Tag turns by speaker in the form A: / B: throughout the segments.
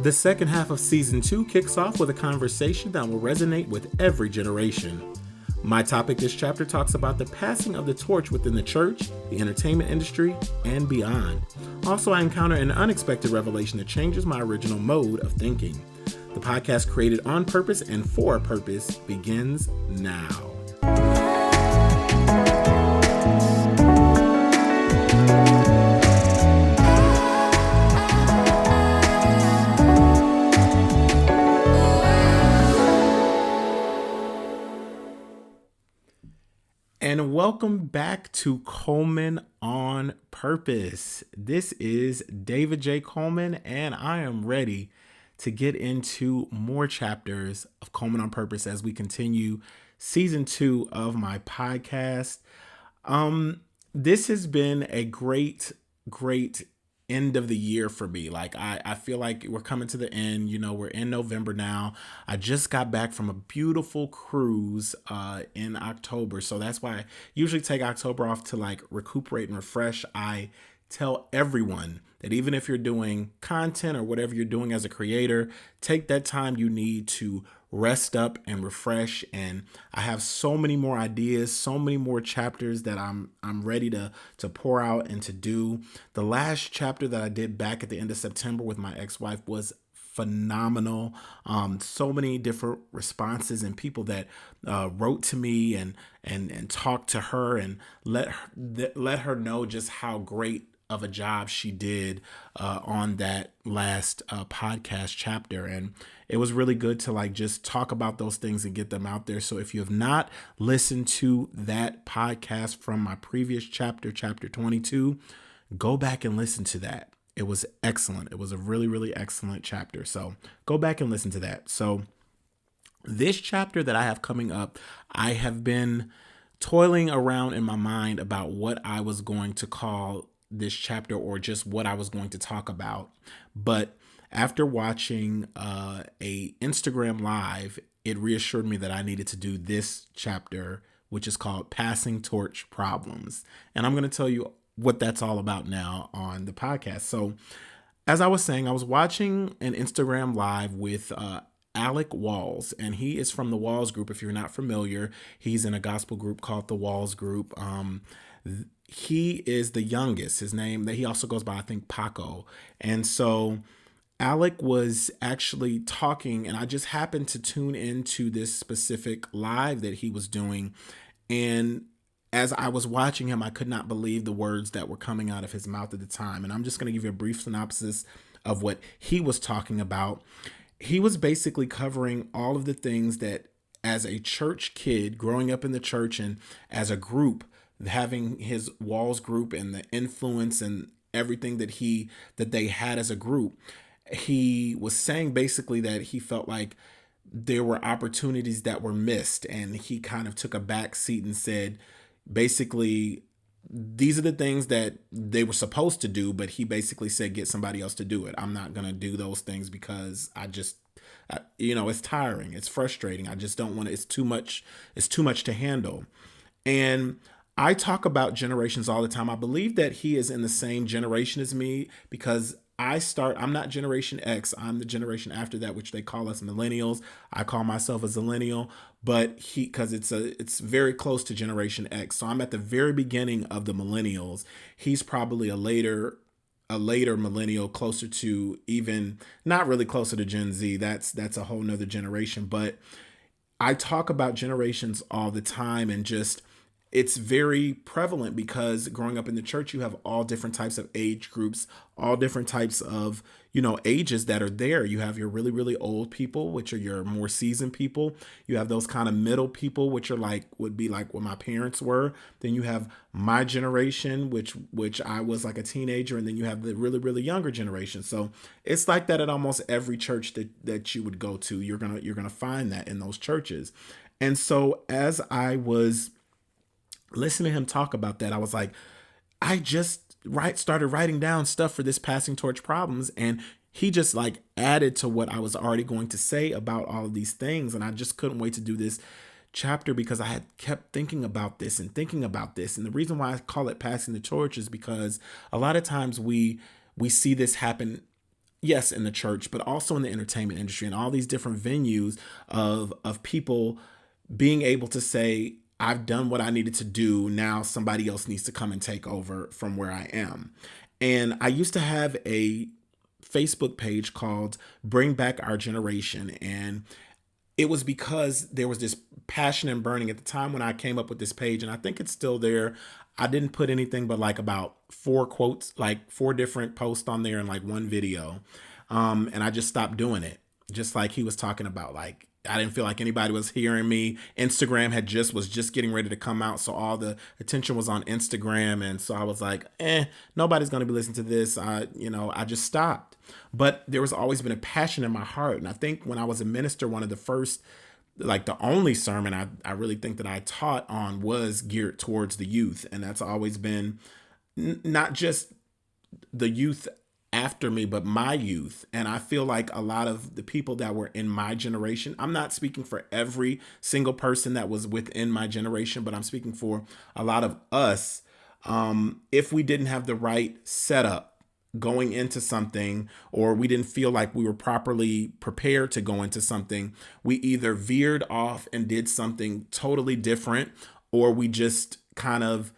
A: The second half of season 2 kicks off with a conversation that will resonate with every generation. My topic this chapter talks about the passing of the torch within the church, the entertainment industry, and beyond. Also, I encounter an unexpected revelation that changes my original mode of thinking. The podcast created on purpose and for a purpose begins now. And welcome back to Coleman On Purpose. This is David J. Coleman, and I am ready to get into more chapters of Coleman On Purpose as we continue season 2 of my podcast. This has been a great end of the year for me. I feel like we're coming to the end. We're in November now. I just got back from a beautiful cruise in October. So that's why I usually take October off to recuperate and refresh. I tell everyone that even if you're doing content or whatever you're doing as a creator, take that time you need to rest up and refresh. And I have so many more ideas, so many more chapters that I'm ready to pour out and to do. The last chapter that I did back at the end of September with my ex-wife was phenomenal. So many different responses and people that wrote to me and talked to her and let her know just how great of a job she did on that last podcast chapter. And it was really good to just talk about those things and get them out there. So if you have not listened to that podcast from my previous chapter 22, go back and listen to that. It was excellent. It was a really, really excellent chapter. So go back and listen to that. So this chapter that I have coming up, I have been toiling around in my mind about what I was going to call this chapter or just what I was going to talk about. But after watching a Instagram live, it reassured me that I needed to do this chapter, which is called Passing Torch Problems. And I'm going to tell you what that's all about now on the podcast. So as I was saying, I was watching an Instagram live with Alec Walls, and he is from the Walls Group. If you're not familiar, he's in a gospel group called the Walls Group. He is the youngest. His name, that he also goes by, I think, Paco. And so Alec was actually talking, and I just happened to tune into this specific live that he was doing. And as I was watching him, I could not believe the words that were coming out of his mouth at the time. And I'm just going to give you a brief synopsis of what he was talking about. He was basically covering all of the things that as a church kid growing up in the church and as a group, having his Walls Group and the influence and everything that they had as a group, he was saying basically that he felt like there were opportunities that were missed, and he kind of took a back seat and said, basically, these are the things that they were supposed to do, but he basically said, get somebody else to do it. I'm not going to do those things because it's tiring. It's frustrating. I just don't want to, it's too much to handle. And I talk about generations all the time. I believe that he is in the same generation as me because I'm not Generation X. I'm the generation after that, which they call us millennials. I call myself a zillennial, but because it's very close to Generation X. So I'm at the very beginning of the millennials. He's probably a later millennial, closer to, even not really closer to Gen Z. That's a whole nother generation. But I talk about generations all the time, and just it's very prevalent because growing up in the church, you have all different types of age groups, all different types of, ages that are there. You have your really, really old people, which are your more seasoned people. You have those kind of middle people, which are would be like what my parents were. Then you have my generation, which I was like a teenager. And then you have the really, really younger generation. So it's like that at almost every church that you would go to. You're going to find that in those churches. And so as I was listening to him talk about that, I was like, I just started writing down stuff for this Passing Torch Problems, and he just added to what I was already going to say about all of these things. And I just couldn't wait to do this chapter because I had kept thinking about this. And the reason why I call it Passing the Torch is because a lot of times we see this happen yes, in the church, but also in the entertainment industry and all these different venues of people being able to say, I've done what I needed to do. Now somebody else needs to come and take over from where I am. And I used to have a Facebook page called Bring Back Our Generation. And it was because there was this passion and burning at the time when I came up with this page, and I think it's still there. I didn't put anything but like about four quotes, like four different posts on there, and like one video. And I just stopped doing it. Just like he was talking about, like I didn't feel like anybody was hearing me. Instagram was just getting ready to come out, so all the attention was on Instagram, and so I was like, nobody's gonna be listening to this. I just stopped. But there was always been a passion in my heart, and I think when I was a minister, one of the first, like the only sermon I really think that I taught on was geared towards the youth, and that's always been not just the youth after me, but my youth. And I feel like a lot of the people that were in my generation, I'm not speaking for every single person that was within my generation, but I'm speaking for a lot of us. If we didn't have the right setup going into something, or we didn't feel like we were properly prepared to go into something, we either veered off and did something totally different, or we just kind of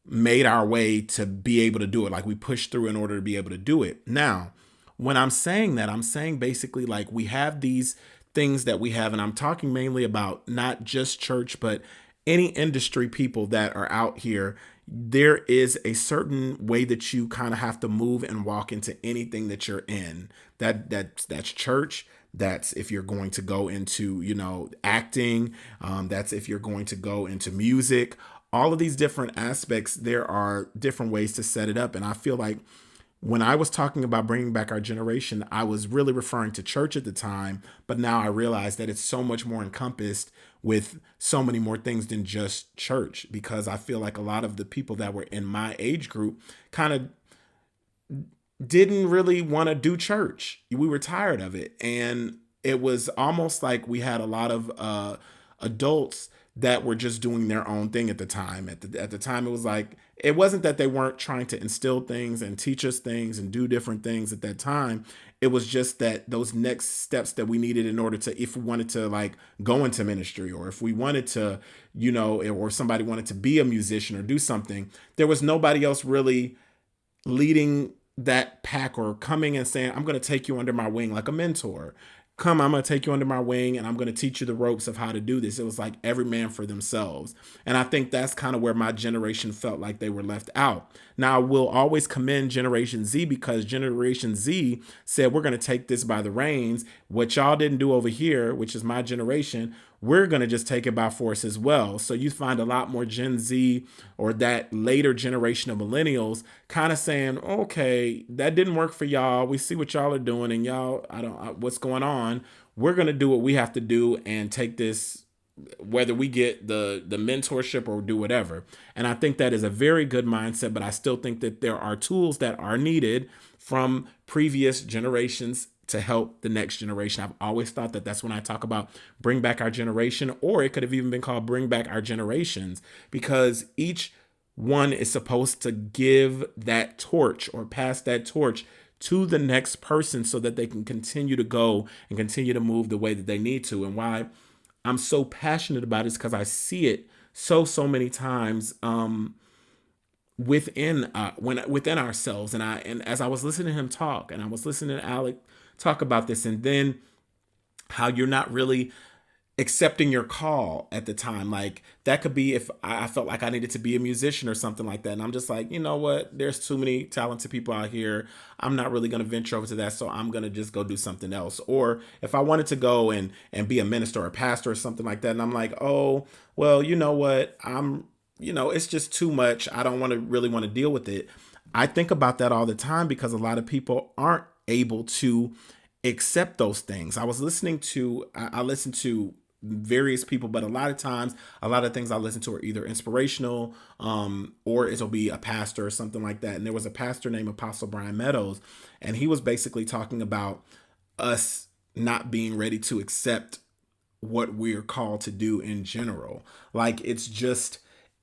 A: made our way to be able to do it. Like we pushed through in order to be able to do it. Now, when I'm saying that, I'm saying basically like we have these things that we have, and I'm talking mainly about not just church, but any industry people that are out here. There is a certain way that you kind of have to move and walk into anything that you're in. That's church. That's if you're going to go into, acting. That's if you're going to go into music. All of these different aspects, there are different ways to set it up. And I feel like when I was talking about bringing back our generation, I was really referring to church at the time. But now I realize that it's so much more encompassed with so many more things than just church, because I feel like a lot of the people that were in my age group kind of didn't really want to do church. We were tired of it. And it was almost like we had a lot of adults that were just doing their own thing at the time. At the time, it was like, it wasn't that they weren't trying to instill things and teach us things and do different things at that time. It was just that those next steps that we needed in order to, if we wanted to like go into ministry, or if we wanted to, or somebody wanted to be a musician or do something, there was nobody else really leading that pack or coming and saying, I'm going to take you under my wing like a mentor. Come, I'm going to take you under my wing and I'm going to teach you the ropes of how to do this. It was like every man for themselves. And I think that's kind of where my generation felt like they were left out. Now, I will always commend Generation Z, because Generation Z said, we're going to take this by the reins. What y'all didn't do over here, which is my generation, we're going to just take it by force as well. So you find a lot more Gen Z or that later generation of millennials kind of saying, okay, that didn't work for y'all. We see what y'all are doing, and y'all, what's going on. We're going to do what we have to do and take this, whether we get the mentorship or do whatever. And I think that is a very good mindset, but I still think that there are tools that are needed from previous generations to help the next generation. I've always thought that that's when I talk about bring back our generation, or it could have even been called bring back our generations, because each one is supposed to give that torch or pass that torch to the next person so that they can continue to go and continue to move the way that they need to. And why I'm so passionate about it is because I see it so many times within ourselves. And as I was listening to him talk, and I was listening to Alec talk about this, and then how you're not really accepting your call at the time. Like that could be if I felt like I needed to be a musician or something like that. And I'm just like, you know what? There's too many talented people out here. I'm not really going to venture over to that. So I'm going to just go do something else. Or if I wanted to go and be a minister or a pastor or something like that, and I'm like, oh, well, you know what? It's just too much. I don't really want to deal with it. I think about that all the time, because a lot of people aren't able to accept those things. I listened to various people, but a lot of times, a lot of things I listen to are either inspirational, or it'll be a pastor or something like that. And there was a pastor named Apostle Brian Meadows, and he was basically talking about us not being ready to accept what we're called to do in general. Like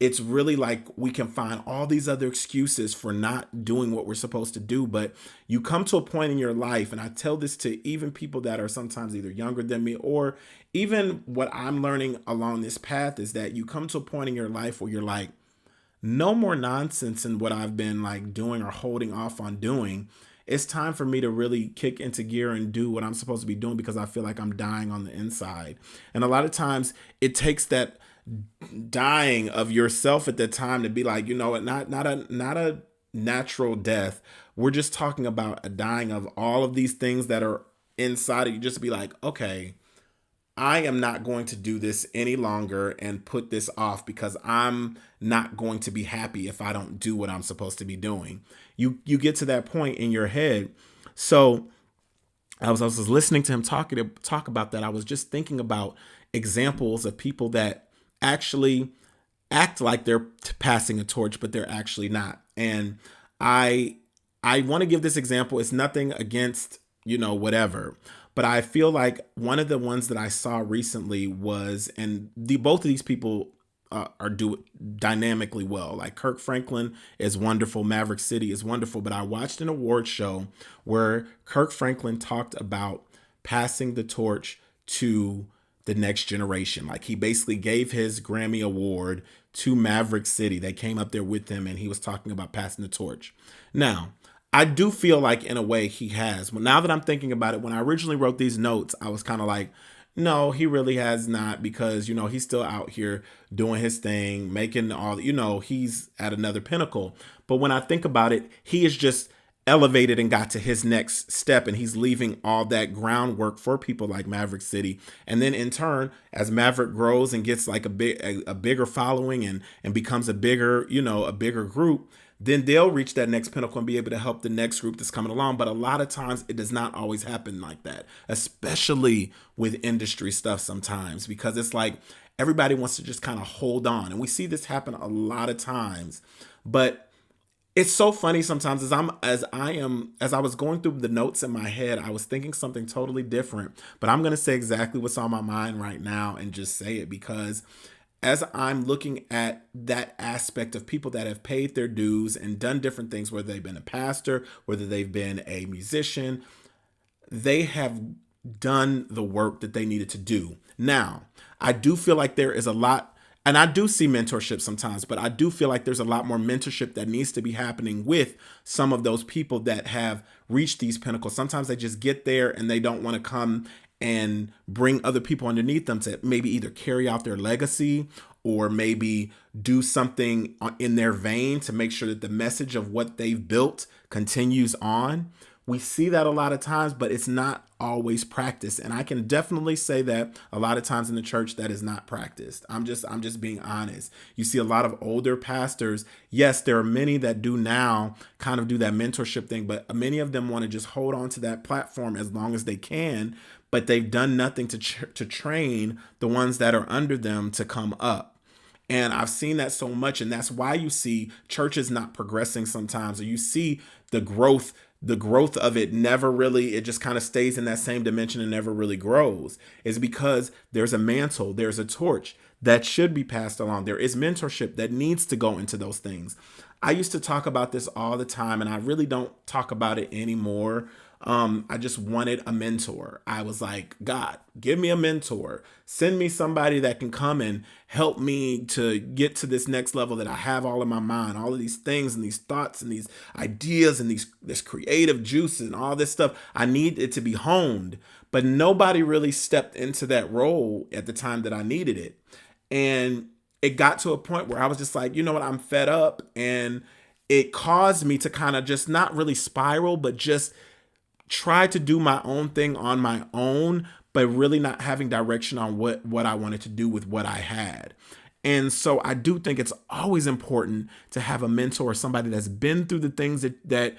A: it's really like we can find all these other excuses for not doing what we're supposed to do. But you come to a point in your life, and I tell this to even people that are sometimes either younger than me, or even what I'm learning along this path, is that you come to a point in your life where you're like, no more nonsense in what I've been like doing or holding off on doing. It's time for me to really kick into gear and do what I'm supposed to be doing, because I feel like I'm dying on the inside. And a lot of times it takes that dying of yourself at that time to be like, you know what, not a natural death. We're just talking about a dying of all of these things that are inside of you. Just be like, okay, I am not going to do this any longer and put this off, because I'm not going to be happy if I don't do what I'm supposed to be doing. You get to that point in your head. So I was listening to him talk about that. I was just thinking about examples of people that actually act like they're passing a torch, but they're actually not. And I I want to give this example. It's nothing against, whatever. But I feel like one of the ones that I saw recently was, and both of these people are do dynamically well. Like Kirk Franklin is wonderful, Maverick City is wonderful. But I watched an award show where Kirk Franklin talked about passing the torch to the next generation. Like he basically gave his Grammy award to Maverick City. They came up there with him, and he was talking about passing the torch. Now, I do feel like in a way he has. But now that I'm thinking about it, when I originally wrote these notes, I was kind of like, no, he really has not, because, he's still out here doing his thing, making all, he's at another pinnacle. But when I think about it, he is just elevated and got to his next step, and he's leaving all that groundwork for people like Maverick City. And then in turn, as Maverick grows and gets like a bigger following and becomes a bigger, a bigger group, then they'll reach that next pinnacle and be able to help the next group that's coming along. But a lot of times it does not always happen like that, especially with industry stuff sometimes, because it's like everybody wants to just kind of hold on. And we see this happen a lot of times. But it's so funny sometimes as I was going through the notes in my head, I was thinking something totally different. But I'm going to say exactly what's on my mind right now and just say it, because as I'm looking at that aspect of people that have paid their dues and done different things, whether they've been a pastor, whether they've been a musician, they have done the work that they needed to do. Now, I do feel like there is a lot, and I do see mentorship sometimes, but I do feel like there's a lot more mentorship that needs to be happening with some of those people that have reached these pinnacles. Sometimes they just get there and they don't want to come and bring other people underneath them to maybe either carry out their legacy or maybe do something in their vein to make sure that the message of what they've built continues on. We see that a lot of times, but it's not always practiced. And I can definitely say that a lot of times in the church that is not practiced. I'm just being honest. You see a lot of older pastors. Yes, there are many that do now kind of do that mentorship thing, but many of them want to just hold on to that platform as long as they can, but they've done nothing to train the ones that are under them to come up. And I've seen that so much. And that's why you see churches not progressing sometimes, or you see the growth of it never really, it just kind of stays in that same dimension and never really grows, is because there's a mantle, there's a torch that should be passed along. There is mentorship that needs to go into those things. I used to talk about this all the time, and I really don't talk about it anymore. I just wanted a mentor. I was like, God, give me a mentor. Send me somebody that can come and help me to get to this next level that I have all in my mind, all of these things and these thoughts and these ideas and this creative juices and all this stuff. I need it to be honed, but nobody really stepped into that role at the time that I needed it. And it got to a point where I was just like, you know what, I'm fed up. And it caused me to kind of just not really spiral, but just try to do my own thing on my own, but really not having direction on what I wanted to do with what I had. And so I do think it's always important to have a mentor, somebody that's been through the things that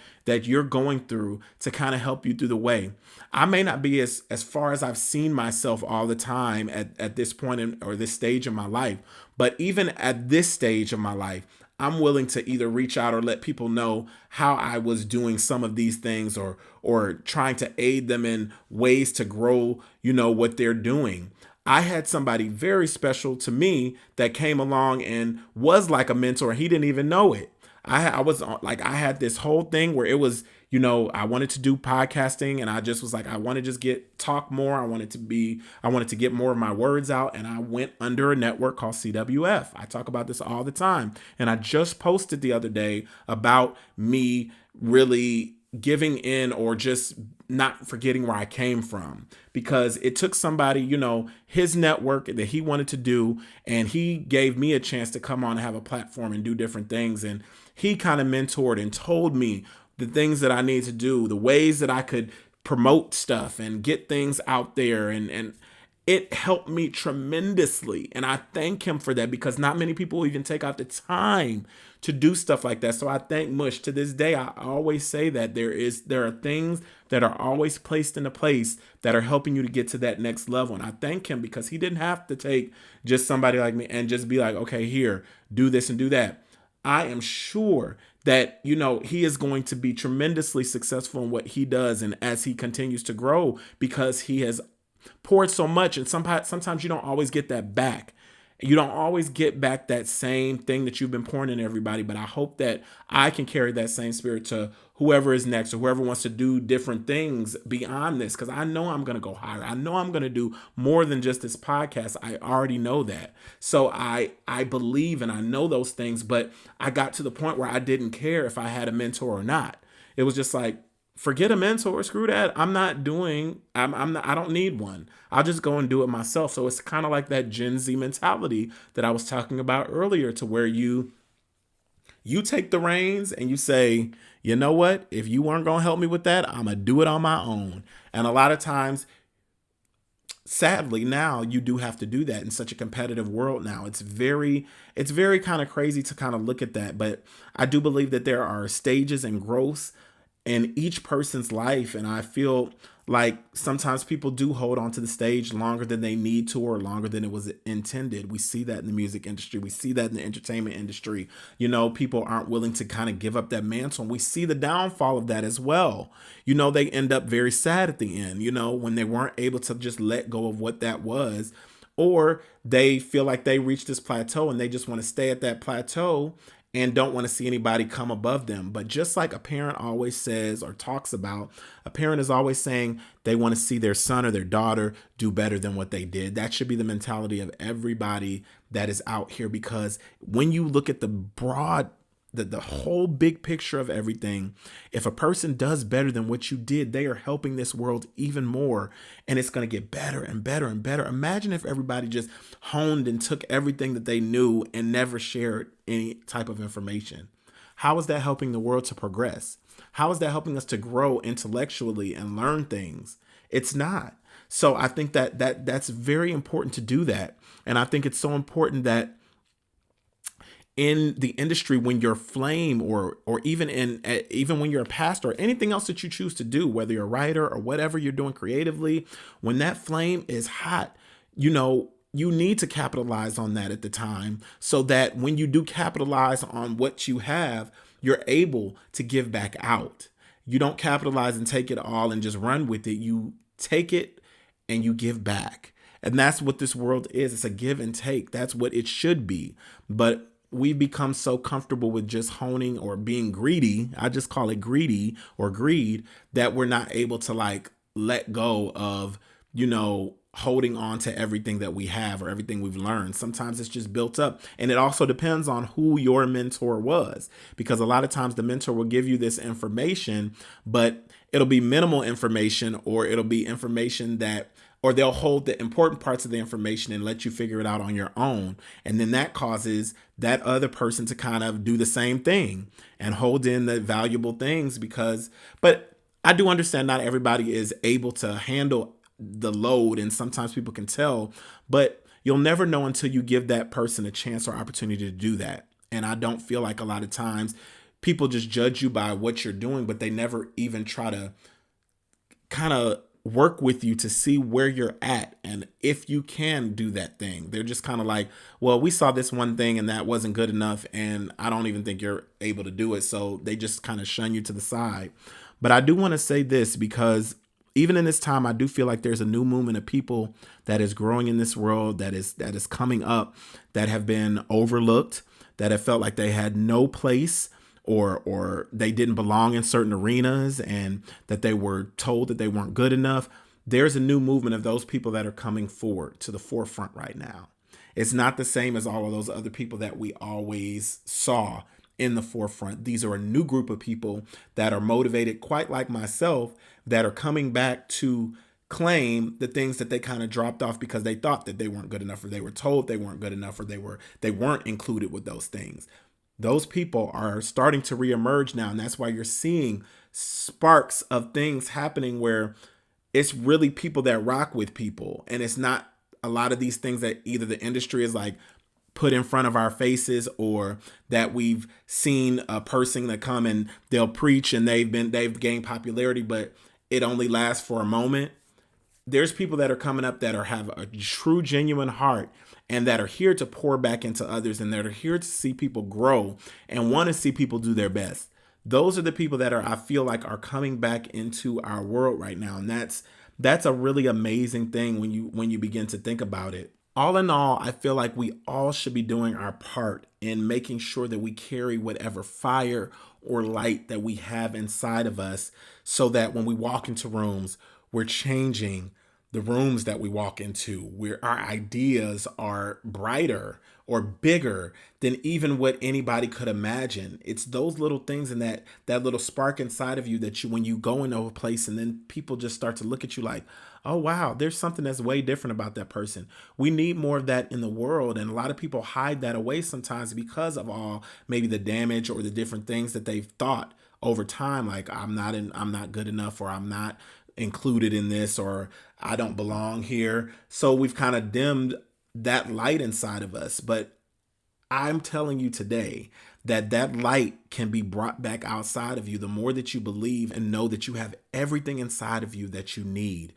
A: you're going through, to kind of help you through the way. I may not be as far as I've seen myself all the time at this point or this stage of my life, but even at this stage of my life, I'm willing to either reach out or let people know how I was doing some of these things, or trying to aid them in ways to grow, what they're doing. I had somebody very special to me that came along and was like a mentor. He didn't even know it. I was like, I had this whole thing where it was, I wanted to do podcasting, and I just was like, I want to just talk more. I wanted to get more of my words out. And I went under a network called CWF. I talk about this all the time. And I just posted the other day about me really giving in, or just not forgetting where I came from, because it took somebody, his network that he wanted to do, and he gave me a chance to come on and have a platform and do different things. And he kind of mentored and told me the things that I need to do, the ways that I could promote stuff and get things out there. And it helped me tremendously. And I thank him for that, because not many people even take out the time to do stuff like that. So I thank Mush. To this day, I always say that there are things that are always placed into place that are helping you to get to that next level. And I thank him, because he didn't have to take just somebody like me and just be like, okay, here, do this and do that. I am sure that, he is going to be tremendously successful in what he does, and as he continues to grow, because he has poured so much. And sometimes you don't always get that back. You don't always get back that same thing that you've been pouring in everybody. But I hope that I can carry that same spirit to whoever is next, or whoever wants to do different things beyond this, because I know I'm going to go higher. I know I'm going to do more than just this podcast. I already know that. So I believe and I know those things, but I got to the point where I didn't care if I had a mentor or not. It was just like, forget a mentor, screw that. I'm not, I don't need one. I'll just go and do it myself. So it's kind of like that Gen Z mentality that I was talking about earlier, to where you take the reins and you say, you know what? If you weren't going to help me with that, I'm going to do it on my own. And a lot of times, sadly, now you do have to do that in such a competitive world now. It's very kind of crazy to kind of look at that. But I do believe that there are stages and growths in each person's life. And I feel like sometimes people do hold on to the stage longer than they need to, or longer than it was intended. We see that in the music industry. We see that in the entertainment industry. People aren't willing to kind of give up that mantle. And we see the downfall of that as well. They end up very sad at the end, when they weren't able to just let go of what that was, or they feel like they reached this plateau and they just want to stay at that plateau and don't want to see anybody come above them. But just like a parent always says or talks about, a parent is always saying they want to see their son or their daughter do better than what they did. That should be the mentality of everybody that is out here, because when you look at the whole big picture of everything, if a person does better than what you did, they are helping this world even more, and it's going to get better and better and better. Imagine if everybody just honed and took everything that they knew and never shared any type of information. How is that helping the world to progress? How is that helping us to grow intellectually and learn things? It's not. So I think that's very important to do that. And I think it's so important that in the industry, when you're flame, or even when you're a pastor, or anything else that you choose to do, whether you're a writer or whatever you're doing creatively, when that flame is hot, you need to capitalize on that at the time, so that when you do capitalize on what you have, you're able to give back out. You don't capitalize and take it all and just run with it. You take it and you give back. And that's what this world is. It's a give and take. That's what it should be. But we become so comfortable with just honing or being greedy. I just call it greedy or greed, that we're not able to let go of, holding on to everything that we have or everything we've learned. Sometimes it's just built up. And it also depends on who your mentor was, because a lot of times the mentor will give you this information, but it'll be minimal information, or it'll be information or they'll hold the important parts of the information and let you figure it out on your own. And then that causes that other person to kind of do the same thing and hold in the valuable things, but I do understand not everybody is able to handle the load, and sometimes people can tell, but you'll never know until you give that person a chance or opportunity to do that. And I don't feel like a lot of times people just judge you by what you're doing, but they never even try to kind of work with you to see where you're at and if you can do that thing. They're just kind of like, well, we saw this one thing and that wasn't good enough, and I don't even think you're able to do it. So they just kind of shun you to the side. But I do want to say this, because even in this time, I do feel like there's a new movement of people that is growing in this world, that is coming up, that have been overlooked, that have felt like they had no place, or they didn't belong in certain arenas, and that they were told that they weren't good enough. There's a new movement of those people that are coming forward to the forefront right now. It's not the same as all of those other people that we always saw in the forefront. These are a new group of people that are motivated, quite like myself, that are coming back to claim the things that they kind of dropped off because they thought that they weren't good enough, or they were told they weren't good enough, or they weren't included with those things. Those people are starting to reemerge now, and that's why you're seeing sparks of things happening where it's really people that rock with people, and it's not a lot of these things that either the industry is like put in front of our faces, or that we've seen a person that come and they'll preach and they've gained popularity, but it only lasts for a moment. There's people that are coming up that have a true, genuine heart, and that are here to pour back into others, and that are here to see people grow and want to see people do their best. Those are the people that I feel like are coming back into our world right now. And that's a really amazing thing when you begin to think about it. All in all, I feel like we all should be doing our part in making sure that we carry whatever fire or light that we have inside of us, so that when we walk into rooms, we're changing the rooms that we walk into, where our ideas are brighter or bigger than even what anybody could imagine. It's those little things and that little spark inside of you that when you go into a place and then people just start to look at you like, oh, wow, there's something that's way different about that person. We need more of that in the world. And a lot of people hide that away sometimes because of all maybe the damage or the different things that they've thought over time. Like, I'm not good enough, or I'm not included in this, or I don't belong here. So we've kind of dimmed that light inside of us. But I'm telling you today that light can be brought back outside of you the more that you believe and know that you have everything inside of you that you need.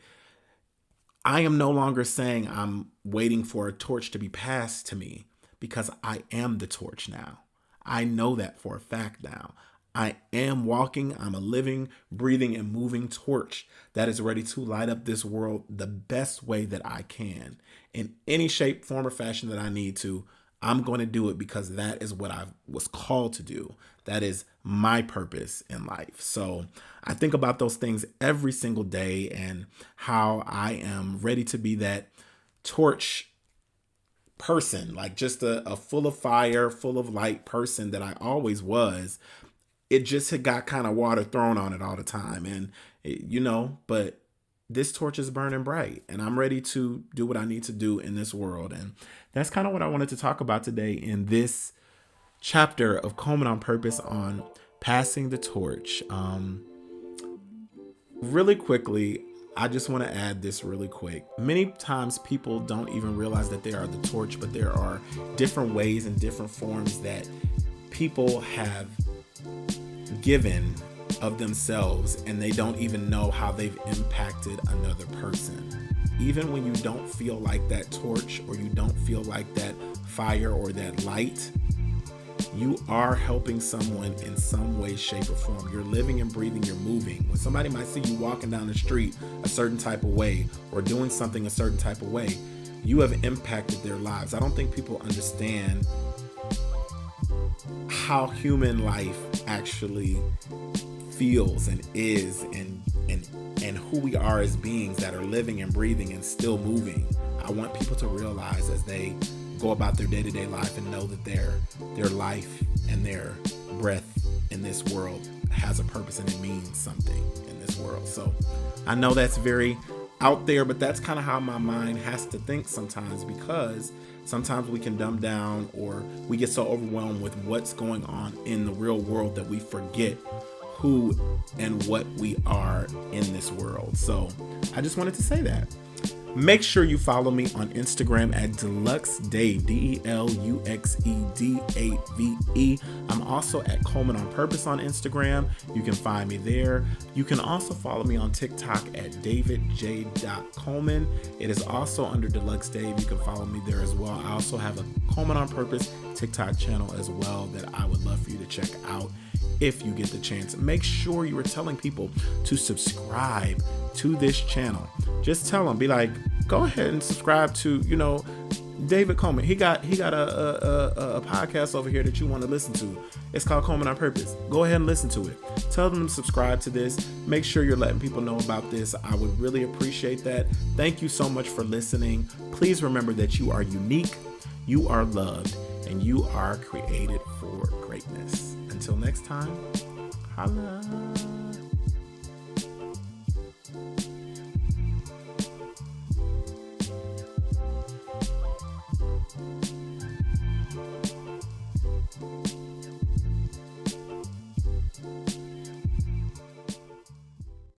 A: I am no longer saying I'm waiting for a torch to be passed to me, because I am the torch now. I know that for a fact now. I am walking. I'm a living, breathing, and moving torch that is ready to light up this world the best way that I can. In any shape, form, or fashion that I need to, I'm going to do it, because that is what I was called to do. That is my purpose in life. So I think about those things every single day, and how I am ready to be that torch person, like just a full of fire, full of light person that I always was. It just had got kind of water thrown on it all the time. And, but this torch is burning bright, and I'm ready to do what I need to do in this world. And that's kind of what I wanted to talk about today in this chapter of Coleman on Purpose, on passing the torch. Really quickly, I just want to add this really quick. Many times people don't even realize that they are the torch, but there are different ways and different forms that people have given of themselves, and they don't even know how they've impacted another person. Even when you don't feel like that torch, or you don't feel like that fire or that light, you are helping someone in some way, shape, or form. You're living and breathing, you're moving. When somebody might see you walking down the street a certain type of way, or doing something a certain type of way, you have impacted their lives. I don't think people understand how human life actually feels and is, and who we are as beings that are living and breathing and still moving. I want people to realize, as they go about their day-to-day life, and know that their life and their breath in this world has a purpose, and it means something in this world. So I know that's very out there, but that's kind of how my mind has to think sometimes, because sometimes we can dumb down, or we get so overwhelmed with what's going on in the real world that we forget who and what we are in this world. So I just wanted to say that. Make sure you follow me on Instagram at DeluxeDave, DeluxeDave. I'm also at Coleman On Purpose on Instagram. You can find me there. You can also follow me on TikTok at davidj.coleman. It is also under Deluxe Dave. You can follow me there as well. I also have a Coleman On Purpose TikTok channel as well that I would love for you to check out. if you get the chance, make sure you are telling people to subscribe to this channel. Just tell them, be like, go ahead and subscribe to, David Coleman. He got a podcast over here that you want to listen to. It's called Coleman On Purpose. Go ahead and listen to it. Tell them to subscribe to this. Make sure you're letting people know about this. I would really appreciate that. Thank you so much for listening. Please remember that you are unique, you are loved, and you are created for greatness. Until next time, holla.